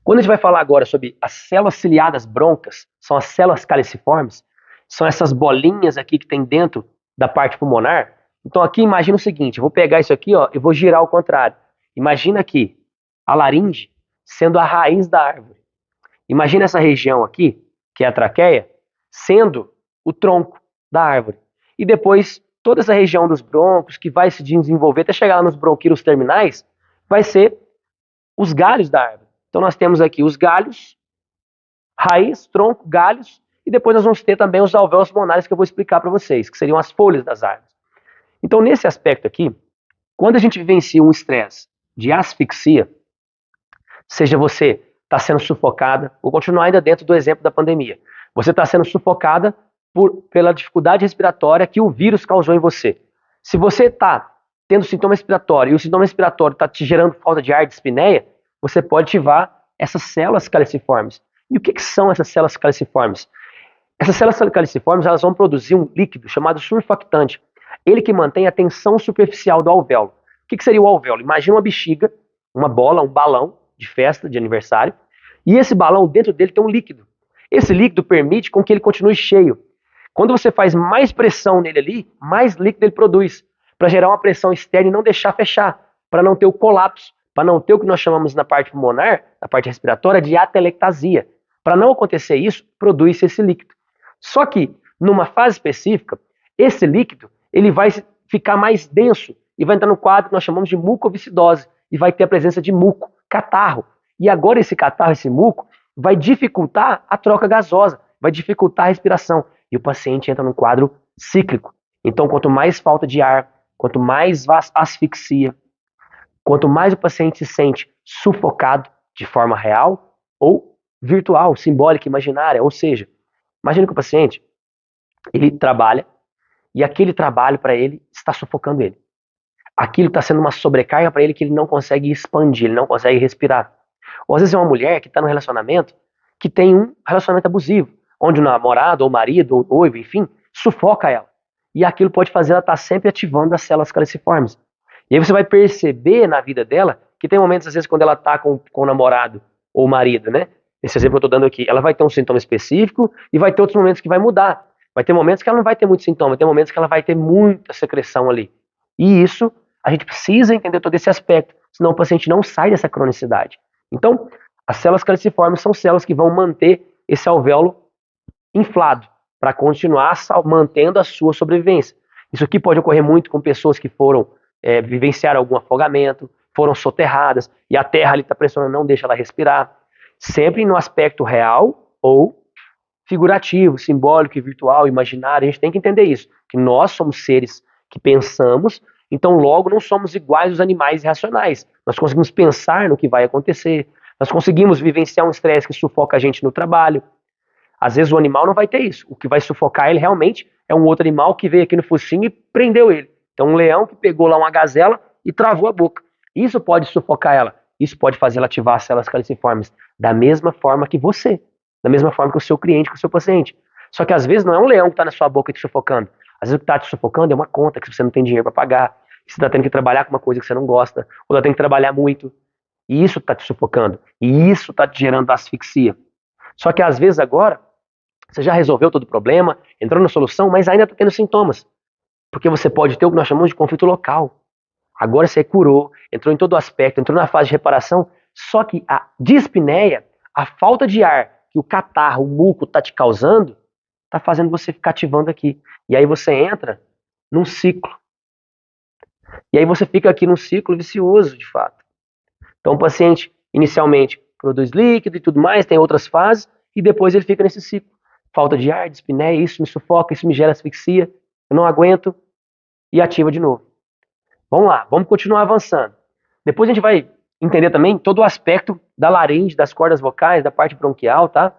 Quando a gente vai falar agora sobre as células ciliadas brôncas, são as células caliciformes, são essas bolinhas aqui que tem dentro da parte pulmonar. Então aqui imagina o seguinte, eu vou pegar isso aqui, ó, e vou girar ao contrário. Imagina aqui a laringe sendo a raiz da árvore. Imagina essa região aqui, que é a traqueia, sendo o tronco da árvore. E depois toda essa região dos brônquios, que vai se desenvolver até chegar lá nos bronquíolos terminais, vai ser os galhos da árvore. Então nós temos aqui os galhos, raiz, tronco, galhos, e depois nós vamos ter também os alvéolos pulmonares que eu vou explicar para vocês, que seriam as folhas das árvores. Então nesse aspecto aqui, quando a gente vivencia um estresse de asfixia, seja você está sendo sufocada, vou continuar ainda dentro do exemplo da pandemia, você está sendo sufocada pela dificuldade respiratória que o vírus causou em você. Se você está tendo sintoma respiratório e o sintoma respiratório está te gerando falta de ar, de dispneia, você pode ativar essas células caliciformes. E o que são essas células caliciformes? Essas células caliciformes elas vão produzir um líquido chamado surfactante. Ele que mantém a tensão superficial do alvéolo. O que seria o alvéolo? Imagina uma bexiga, uma bola, um balão de festa, de aniversário, e esse balão, dentro dele tem um líquido. Esse líquido permite com que ele continue cheio. Quando você faz mais pressão nele ali, mais líquido ele produz, para gerar uma pressão externa e não deixar fechar, para não ter o colapso, para não ter o que nós chamamos na parte pulmonar, na parte respiratória, de atelectasia. Para não acontecer isso, produz esse líquido. Só que, numa fase específica, esse líquido ele vai ficar mais denso e vai entrar no quadro que nós chamamos de mucoviscidose e vai ter a presença de muco, catarro. E agora esse catarro, esse muco, vai dificultar a troca gasosa, vai dificultar a respiração. E o paciente entra num quadro cíclico. Então, quanto mais falta de ar, quanto mais asfixia, quanto mais o paciente se sente sufocado de forma real ou virtual, simbólica, imaginária. Ou seja, imagine que o paciente, ele trabalha e aquele trabalho para ele está sufocando ele. Aquilo está sendo uma sobrecarga para ele que ele não consegue expandir, ele não consegue respirar. Ou às vezes é uma mulher que está num relacionamento que tem um relacionamento abusivo, onde o namorado, ou o marido, ou o noivo, enfim, sufoca ela. E aquilo pode fazer ela estar sempre ativando as células caliciformes. E aí você vai perceber na vida dela que tem momentos, às vezes, quando ela está com o namorado ou o marido, né? Esse exemplo que eu estou dando aqui, ela vai ter um sintoma específico e vai ter outros momentos que vai mudar. Vai ter momentos que ela não vai ter muito sintoma, vai ter momentos que ela vai ter muita secreção ali. E isso, a gente precisa entender todo esse aspecto, senão o paciente não sai dessa cronicidade. Então, as células caliciformes são células que vão manter esse alvéolo inflado, para continuar mantendo a sua sobrevivência. Isso aqui pode ocorrer muito com pessoas que foram vivenciar algum afogamento, foram soterradas, e a terra ali está pressionando, não deixa ela respirar. Sempre no aspecto real ou figurativo, simbólico e virtual, imaginário, a gente tem que entender isso, que nós somos seres que pensamos, então logo não somos iguais aos animais irracionais. Nós conseguimos pensar no que vai acontecer, nós conseguimos vivenciar um estresse que sufoca a gente no trabalho. Às vezes o animal não vai ter isso, o que vai sufocar ele realmente é um outro animal que veio aqui no focinho e prendeu ele. Então um leão que pegou lá uma gazela e travou a boca. Isso pode sufocar ela, isso pode fazer ela ativar as células caliciformes da mesma forma que você, da mesma forma que o seu cliente, que o seu paciente. Só que às vezes não é um leão que está na sua boca te sufocando. Às vezes o que está te sufocando é uma conta que você não tem dinheiro para pagar, que você está tendo que trabalhar com uma coisa que você não gosta, ou está tendo que trabalhar muito. E isso está te sufocando. E isso está te gerando asfixia. Só que às vezes agora, você já resolveu todo o problema, entrou na solução, mas ainda está tendo sintomas. Porque você pode ter o que nós chamamos de conflito local. Agora você curou, entrou em todo o aspecto, entrou na fase de reparação, só que a dispneia, a falta de ar que o catarro, o muco está te causando, está fazendo você ficar ativando aqui. E aí você entra num ciclo. E aí você fica aqui num ciclo vicioso, de fato. Então o paciente, inicialmente, produz líquido e tudo mais, tem outras fases, e depois ele fica nesse ciclo. Falta de ar, dispneia, isso me sufoca, isso me gera asfixia, eu não aguento, e ativa de novo. Vamos lá, vamos continuar avançando. Depois a gente vai entender também todo o aspecto da laringe, das cordas vocais, da parte bronquial, tá?